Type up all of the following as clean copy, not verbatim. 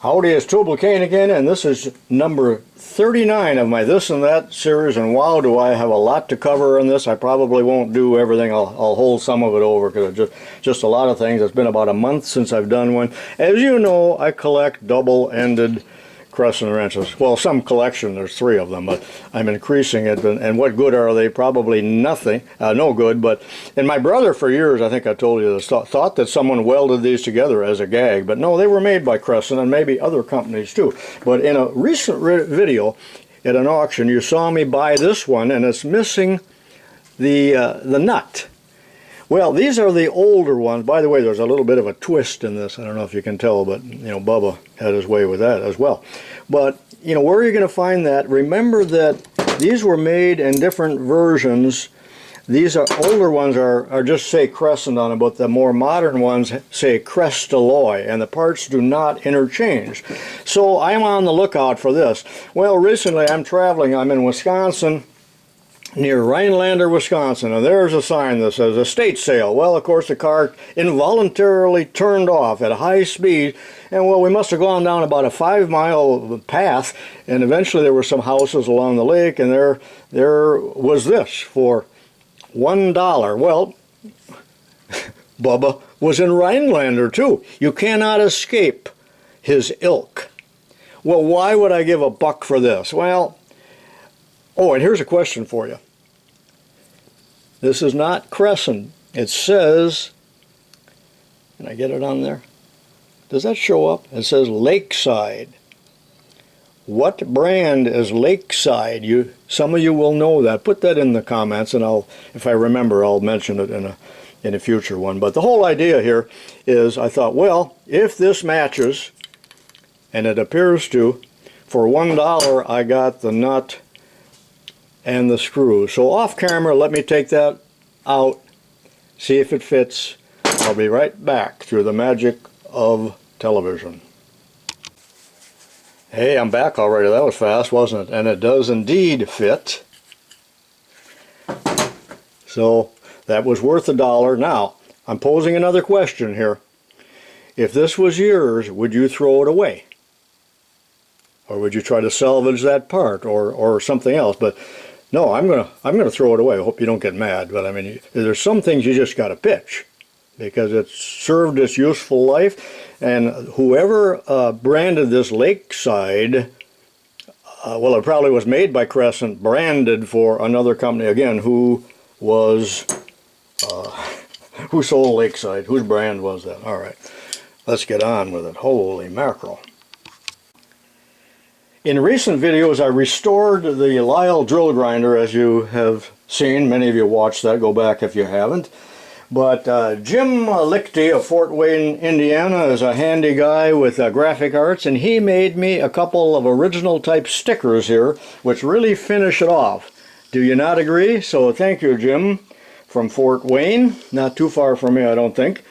Howdy, it's tubalcain again, and this is number 39 of my This and That series, and wow, do I have a lot to cover in this. I probably won't do everything. I'll hold some of it over because it's just a lot of things. It's been about a month since I've done one. As you know, I collect double-ended crescent wrenches. Well, some collection, there's 3 of them, but I'm increasing it. And what good are they? Probably nothing, no good. But, and my brother for years, I think I told you this, thought that someone welded these together as a gag. But no, they were made by Crescent and maybe other companies too. But in a recent video at an auction, you saw me buy this one, and it's missing the nut. Well, these are the older ones. By the way, there's a little bit of a twist in this. I don't know if you can tell, but, you know, Bubba had his way with that as well. But, you know, where are you going to find that? Remember that these were made in different versions. These are older ones are just say Crescent on them, but the more modern ones say Crestalloy, and the parts do not interchange. So I'm on the lookout for this. Well, recently I'm traveling. I'm in Wisconsin, near Rhinelander, Wisconsin, and there's a sign that says estate sale. Well, of course, the car involuntarily turned off at high speed, and well, we must have gone down about a 5-mile path, and eventually there were some houses along the lake, and there was this for $1. Well, Bubba was in Rhinelander too. You cannot escape his ilk. Well, why would I give $1 for this? Well, oh, and here's a question for you. This is not Crescent. It says, can I get it on there? Does that show up? It says Lakeside. What brand is Lakeside? Some of you will know that. Put that in the comments, and if I remember, I'll mention it in a future one. But the whole idea here is, I thought, well, if this matches, and it appears to, for $1 I got the nut and the screw. So off camera, let me take that out, see if it fits. I'll be right back through the magic of television. Hey, I'm back already. That was fast, wasn't it? And it does indeed fit. So that was worth $1. Now, I'm posing another question here. If this was yours, would you throw it away? Or would you try to salvage that part or something else? But no, I'm gonna throw it away. I hope you don't get mad, but I mean, there's some things you just got to pitch because it's served its useful life. And whoever branded this Lakeside, well, it probably was made by Crescent, branded for another company again. Who was who sold Lakeside? Whose brand was that? All right, let's get on with it. Holy mackerel! In recent videos, I restored the Lyle drill grinder, as you have seen. Many of you watched that. Go back if you haven't. But Jim Lichty of Fort Wayne, Indiana, is a handy guy with graphic arts, and he made me a couple of original type stickers here, which really finish it off. Do you not agree? So thank you, Jim, from Fort Wayne. Not too far from me, I don't think.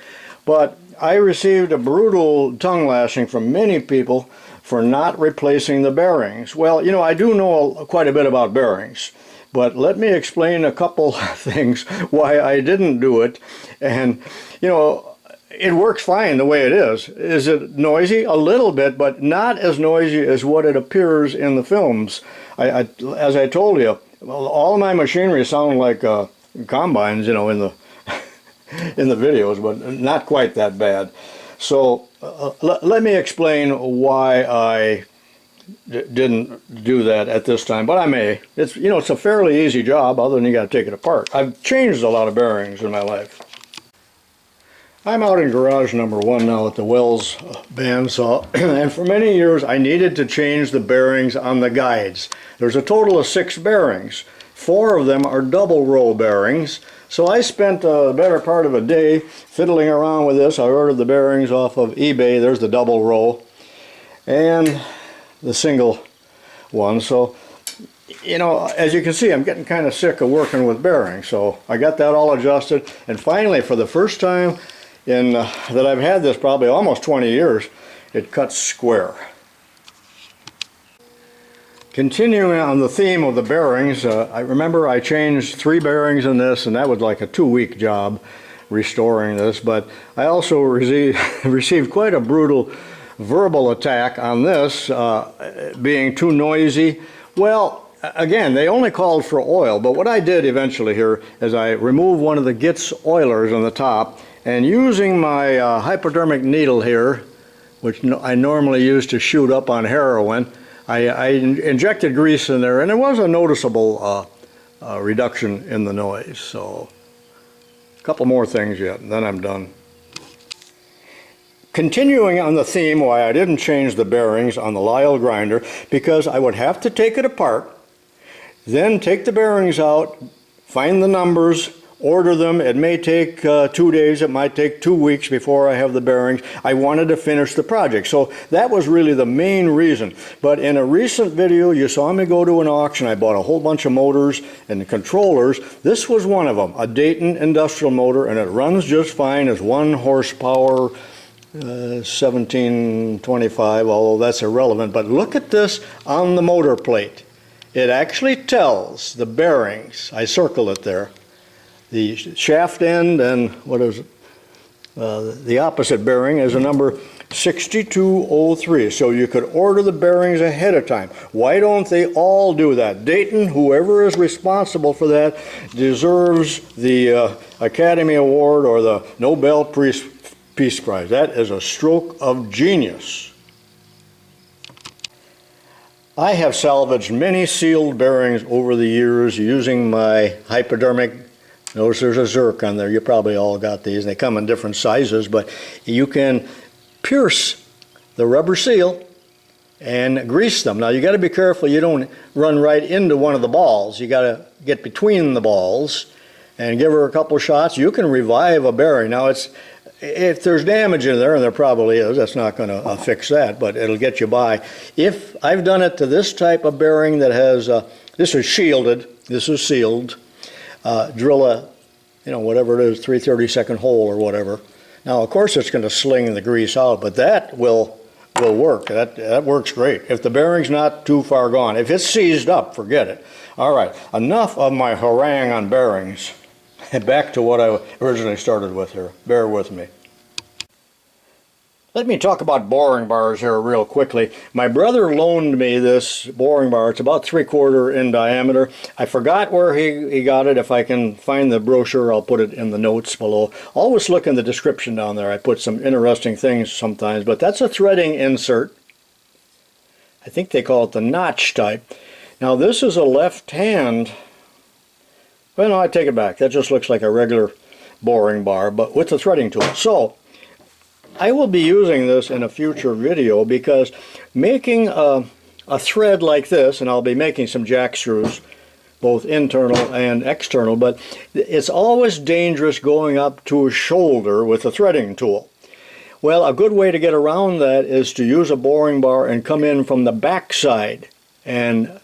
But I received a brutal tongue lashing from many people for not replacing the bearings. Well, you know, I do know quite a bit about bearings, but let me explain a couple things why I didn't do it. And, you know, it works fine the way it is. Is it noisy? A little bit, but not as noisy as what it appears in the films. As I told you, all my machinery sound like combines, you know, in the in the videos, but not quite that bad. So let me explain why I didn't do that at this time, but I may. It's, you know, it's a fairly easy job other than you got to take it apart. I've changed a lot of bearings in my life. I'm out in garage number 1 now at the Wells bandsaw, and for many years I needed to change the bearings on the guides. There's a total of 6 bearings. 4 of them are double row bearings. So I spent the better part of a day fiddling around with this. I ordered the bearings off of eBay. There's the double row and the single one. So, you know, as you can see, I'm getting kind of sick of working with bearings. So I got that all adjusted. And finally, for the first time that I've had this, probably almost 20 years, it cuts square. Continuing on the theme of the bearings, I remember I changed 3 bearings in this, and that was like a 2-week job restoring this. But I also received quite a brutal verbal attack on this being too noisy. Well, again, they only called for oil, but what I did eventually here is I removed one of the Gitz oilers on the top, and using my hypodermic needle here, which I normally use to shoot up on heroin, I injected grease in there, and there was a noticeable reduction in the noise. So a couple more things yet, and then I'm done. Continuing on the theme why I didn't change the bearings on the Lyle grinder, because I would have to take it apart, then take the bearings out, find the numbers, order them. It may take 2 days, it might take 2 weeks before I have the bearings. I wanted to finish the project, so that was really the main reason. But in a recent video you saw me go to an auction. I bought a whole bunch of motors and controllers. This was one of them, a Dayton industrial motor, and it runs just fine. It's 1 horsepower, 1725, although that's irrelevant. But look at this on the motor plate. It actually tells the bearings, I circled it there, the shaft end and what is it? The opposite bearing is a number 6203. So you could order the bearings ahead of time. Why don't they all do that? Dayton, whoever is responsible for that, deserves the Academy Award or the Nobel Peace Prize. That is a stroke of genius. I have salvaged many sealed bearings over the years using my hypodermic. Notice there's a Zerk on there. You probably all got these. They come in different sizes, but you can pierce the rubber seal and grease them. Now you got to be careful you don't run right into one of the balls. You got to get between the balls and give her a couple shots. You can revive a bearing. Now if there's damage in there, and there probably is, that's not going to fix that, but it'll get you by. If I've done it to this type of bearing that has, this is shielded, this is sealed, drill a, whatever it is, 3/32 hole or whatever. Now, of course, it's going to sling the grease out, but that will work. That works great. If the bearing's not too far gone. If it's seized up, forget it. All right, enough of my harangue on bearings. Back to what I originally started with here. Bear with me. Let me talk about boring bars here real quickly. My brother loaned me this boring bar. It's about 3/4 in diameter. I forgot where he got it. If I can find the brochure, I'll put it in the notes below. Always look in the description down there. I put some interesting things sometimes, but that's a threading insert. I think they call it the notch type. Now this is a left hand. Well, no, I take it back. That just looks like a regular boring bar, but with the threading tool. So I will be using this in a future video because making a thread like this, and I'll be making some jack screws, both internal and external, but it's always dangerous going up to a shoulder with a threading tool. Well, a good way to get around that is to use a boring bar and come in from the back side and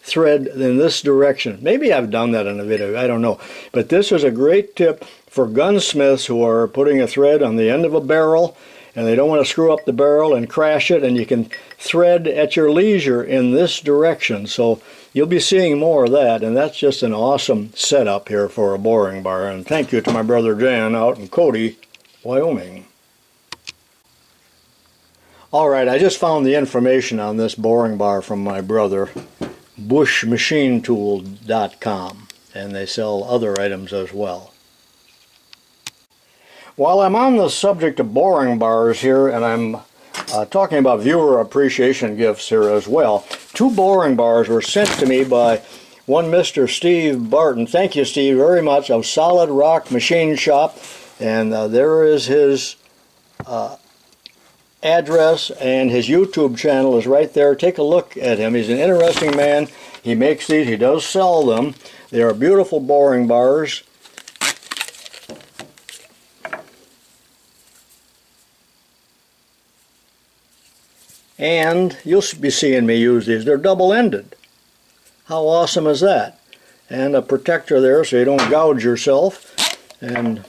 thread in this direction. Maybe I've done that in a video, I don't know. But this is a great tip for gunsmiths who are putting a thread on the end of a barrel and they don't want to screw up the barrel and crash it, and you can thread at your leisure in this direction. So you'll be seeing more of that, and that's just an awesome setup here for a boring bar. And thank you to my brother Jan out in Cody, Wyoming. Alright, I just found the information on this boring bar from my brother, bushmachinetool.com, and they sell other items as well. While I'm on the subject of boring bars here, and I'm talking about viewer appreciation gifts here as well, 2 boring bars were sent to me by one Mr. Steve Barton. Thank you, Steve, very much, of Solid Rock Machine Shop, and there is his address, and his YouTube channel is right there. Take a look at him. He's an interesting man. He makes these. He does sell them. They are beautiful boring bars. And you'll be seeing me use these. They're double-ended. How awesome is that? And a protector there so you don't gouge yourself. And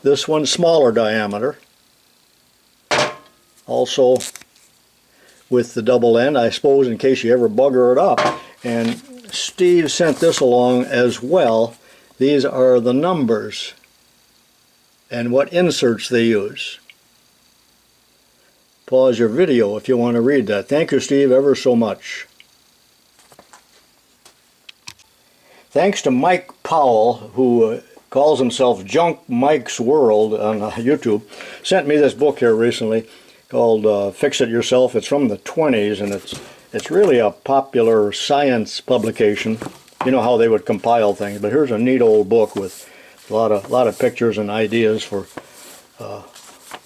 this one's smaller diameter. Also with the double end, I suppose, in case you ever bugger it up. And Steve sent this along as well. These are the numbers and what inserts they use. pause your video if you want to read that. Thank you, Steve, ever so much. Thanks to Mike Powell, who calls himself Junk Mike's World on YouTube, sent me this book here recently called Fix It Yourself. It's from the 20s, and it's really a popular science publication. You know how they would compile things, but here's a neat old book with a lot of pictures and ideas for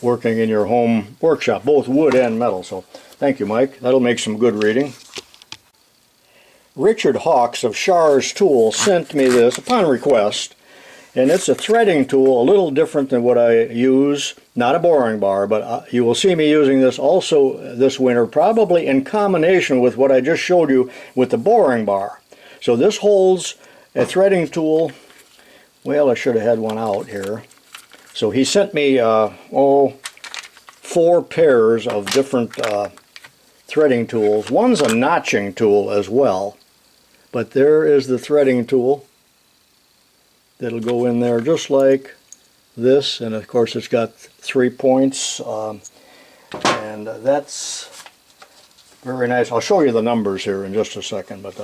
working in your home workshop, both wood and metal. So thank you, Mike. That'll make some good reading. Richard Hawks of Schar's Tool sent me this upon request, and it's a threading tool, a little different than what I use. Not a boring bar, but you will see me using this also this winter, probably in combination with what I just showed you with the boring bar. So this holds a threading tool. Well, I should have had one out here. So he sent me 4 pairs of different threading tools. One's a notching tool as well. But there is the threading tool that'll go in there just like this, and of course it's got 3 points, and that's very nice. I'll show you the numbers here in just a second, but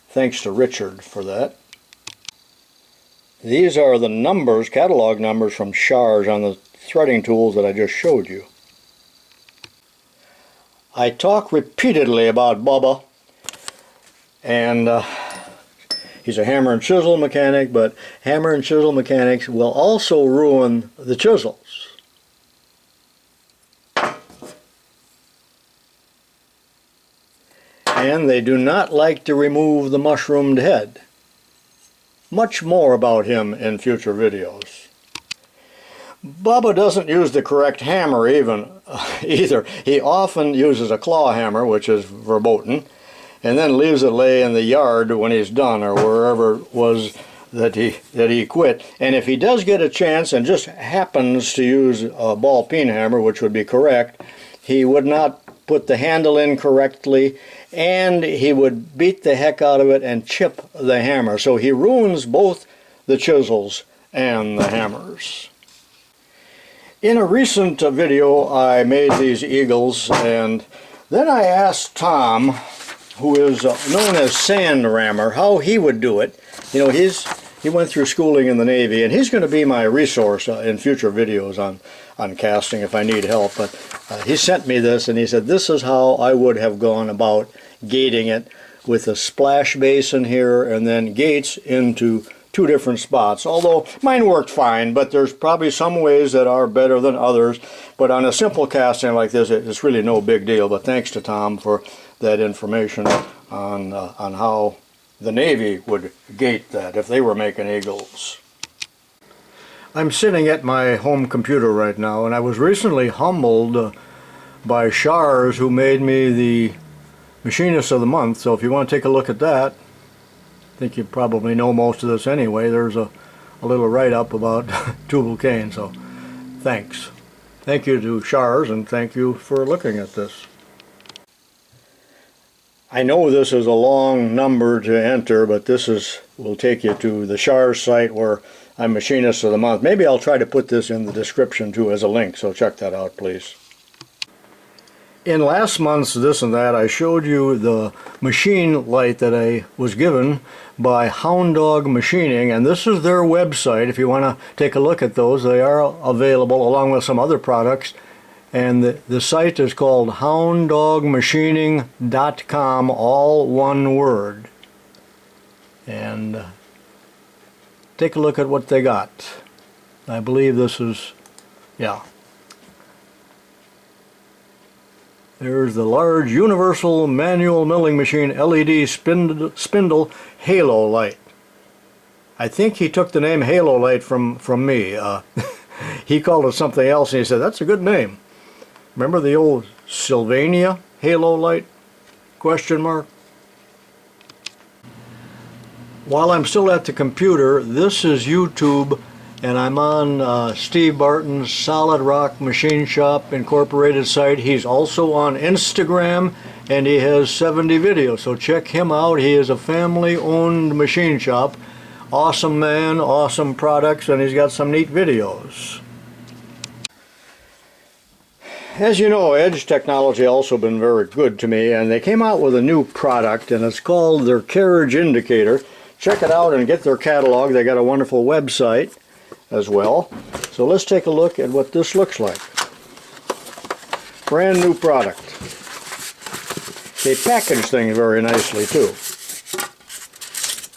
thanks to Richard for that. These are the numbers, catalog numbers from Schar's on the threading tools that I just showed you. I talk repeatedly about Bubba, and he's a hammer and chisel mechanic, but hammer and chisel mechanics will also ruin the chisels. And they do not like to remove the mushroomed head. Much more about him in future videos. Bubba doesn't use the correct hammer either. He often uses a claw hammer, which is verboten, and then leaves it lay in the yard when he's done, or wherever it was that he quit. And if he does get a chance and just happens to use a ball peen hammer, which would be correct, he would not put the handle in correctly, and he would beat the heck out of it and chip the hammer. So he ruins both the chisels and the hammers. In a recent video I made these eagles, and then I asked Tom, who is known as Sand Rammer, how he would do it. You know, he went through schooling in the Navy, and he's going to be my resource in future videos on casting if I need help. But he sent me this, and he said this is how I would have gone about gating it, with a splash basin here and then gates into 2 different spots. Although mine worked fine, but there's probably some ways that are better than others. But on a simple casting like this, it's really no big deal. But thanks to Tom for that information on how the Navy would gate that if they were making eagles. I'm sitting at my home computer right now, and I was recently humbled by Schar's, who made me the Machinist of the Month. So if you want to take a look at that, I think you probably know most of this anyway. There's a little write-up about tubalcain, so thanks. Thank you to Schar's, and thank you for looking at this. I know this is a long number to enter, but this will take you to the Schar's site where I'm Machinist of the Month. Maybe I'll try to put this in the description too as a link, so check that out, please. In last month's This and That, I showed you the machine light that I was given by Hound Dog Machining, and this is their website. If you want to take a look at those, they are available along with some other products. And the site is called hounddogmachining.com, all one word. And take a look at what they got. I believe this is, yeah. There's the large universal manual milling machine LED spindle halo light. I think he took the name halo light from me. He called it something else, and he said, that's a good name. Remember the old Sylvania halo light? Question mark. While I'm still at the computer, this is YouTube, and I'm on Steve Barton's Solid Rock Machine Shop Incorporated site. He's also on Instagram, and he has 70 videos, so check him out. He is a family-owned machine shop. Awesome man, awesome products, and he's got some neat videos. As you know, Edge Technology also been very good to me, and they came out with a new product, and it's called their carriage indicator. Check it out and get their catalog. They got a wonderful website as well. So let's take a look at what this looks like. Brand new product. They package things very nicely too.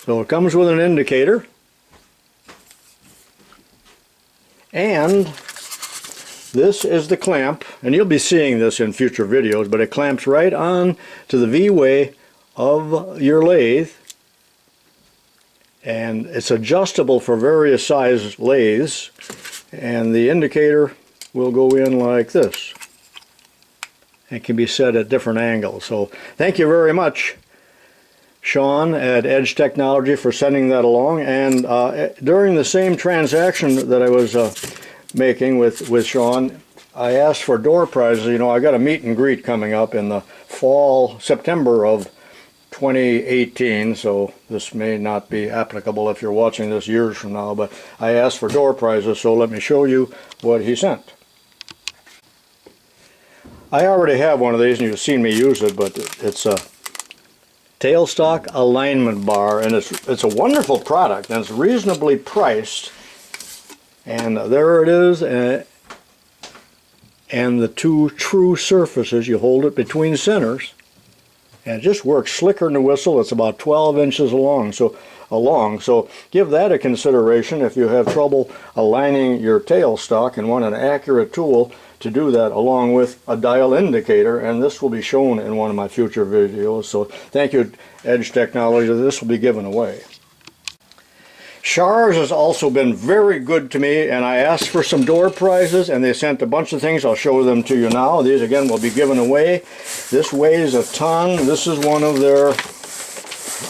So it comes with an indicator, and this is the clamp, and you'll be seeing this in future videos, but it clamps right on to the V-way of your lathe, and it's adjustable for various size lathes, and the indicator will go in like this. It can be set at different angles. So thank you very much, Sean at Edge Technology, for sending that along. And during the same transaction that I was making with Sean, I asked for door prizes. You know, I got a meet and greet coming up in the fall, September of 2018, so this may not be applicable if you're watching this years from now, but I asked for door prizes, so let me show you what he sent. I already have one of these, and you've seen me use it, but it's a tailstock alignment bar, and it's a wonderful product, and it's reasonably priced. And there it is, and the two true surfaces, you hold it between centers, and it just works slicker than a whistle. It's about 12 inches long, so give that a consideration if you have trouble aligning your tailstock and want an accurate tool to do that, along with a dial indicator, and this will be shown in one of my future videos. So thank you, Edge Technology. This will be given away. Shars has also been very good to me, and I asked for some door prizes, and they sent a bunch of things. I'll show them to you now. These again will be given away. This weighs a ton. This is one of their,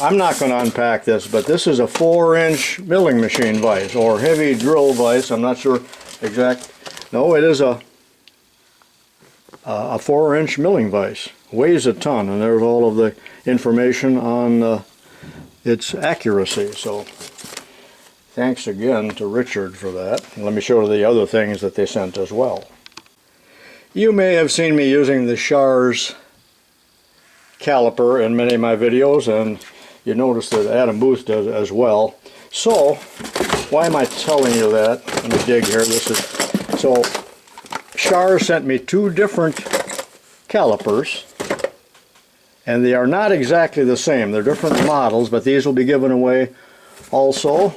I'm not going to unpack this, but this is a 4-inch milling machine vise, or heavy drill vise. I'm not sure exact. No, it is a 4-inch milling vise. Weighs a ton, and there's all of the information on its accuracy. So thanks again to Richard for that. And let me show you the other things that they sent as well. You may have seen me using the Shars caliper in many of my videos, and you notice that Adam Booth does as well. So why am I telling you that? Let me dig here. So Shars sent me two different calipers, and they are not exactly the same. They're different models, but these will be given away also.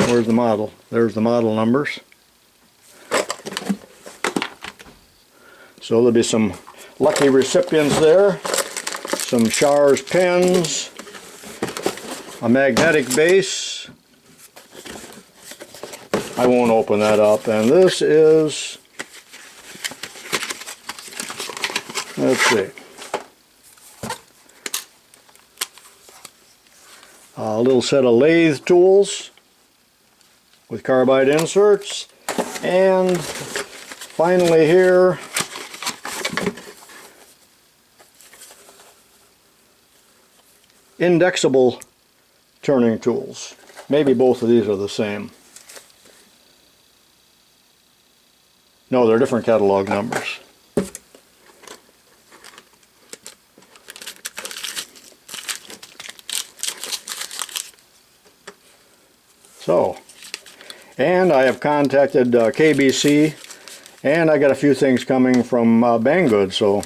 Where's the model? There's the model numbers. So there'll be some lucky recipients there. Some Shars pens, a magnetic base. I won't open that up. And this is, let's see, a little set of lathe tools with carbide inserts, and finally here indexable turning tools. Maybe both of these are the same. No, they're different catalog numbers. So, and I have contacted KBC, and I got a few things coming from Banggood, so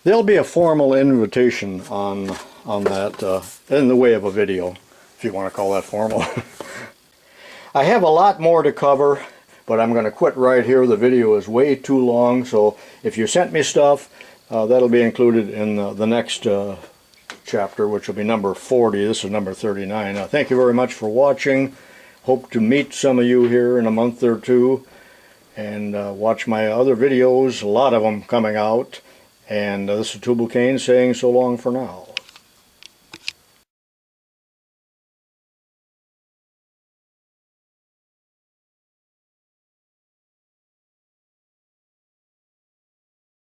there'll be a formal invitation on that in the way of a video, if you want to call that formal. I have a lot more to cover, but I'm going to quit right here. The video is way too long, so if you sent me stuff, that'll be included in the next chapter, which will be number 40. This is number 39. Thank you very much for watching. Hope to meet some of you here in a month or two, and watch my other videos, a lot of them coming out. And this is tubalcain saying so long for now.